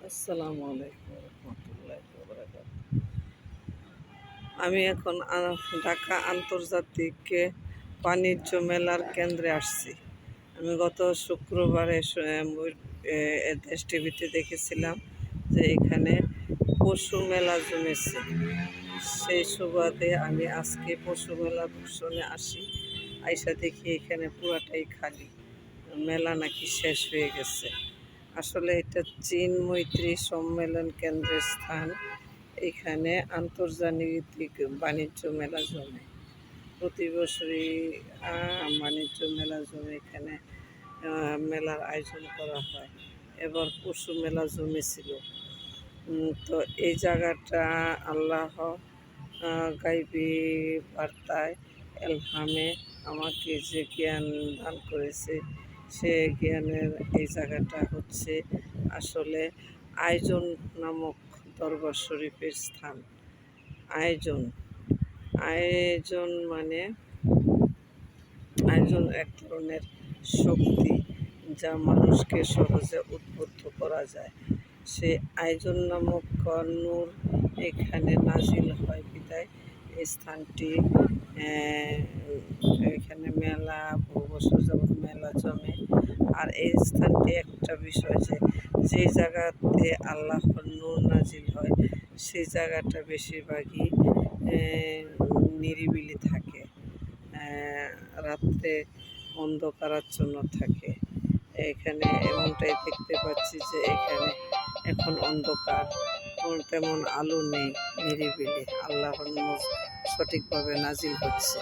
আসসালামু আলাইকুম রহমতুল্লাহি ওয়া বারাকাতুহু। আমি এখন ঢাকা আন্তর্জাতিক বাণিজ্য মেলার কেন্দ্রে আসছি। আমি গত শুক্রবারে দেশ টিভিতে দেখেছিলাম যে এখানে পশু মেলা জমেছে। সেই সুবাদে আমি আজকে পশু মেলা দর্শনে আসি। আইসা দেখি এখানে পুরাটাই খালি, মেলা নাকি শেষ হয়ে গেছে। আসলে এটা চীন মৈত্রী সম্মেলন কেন্দ্রের স্থান। এখানে আন্তর্জাতিক বাণিজ্য মেলা জমে, প্রতি বছরই বাণিজ্য মেলা জমে। এখানে মেলার আয়োজন করা হয়। এবার পশু মেলা জমেছিল। তো এই জায়গাটা আল্লাহ গাইবি বার্তায় এলহামে আমাকে যে জ্ঞান দান করেছে, সে জ্ঞানের এই জায়গাটা হচ্ছে আসলে আয়োজন নামক দরবার শরীফের স্থান। আয়োজন আয়োজন মানে আয়োজন এক ধরনের শক্তি, যা মানুষকে সহজে উদ্বুদ্ধ করা যায়। সে আয়োজন নামক নূর এখানে নাজিল হয় বিদায় এই স্থানটি, এখানে মেলা বহু বছর যাবৎ মেলা জমে। আর এই স্থানটি একটা বিষয় যে, যেই জায়গাতে আল্লাহর নূর নাজিল হয় সেই জায়গাটা বেশিরভাগই নিরিবিলি থাকে, রাত্রে অন্ধকারাচ্ছন্ন থাকে। এখানে এমনটাই দেখতে পাচ্ছি যে এখানে এখন অন্ধকার, তেমন আলো নেই, নিরিবিলি, আল্লাহর নূর সঠিকভাবে নাজিল হচ্ছে।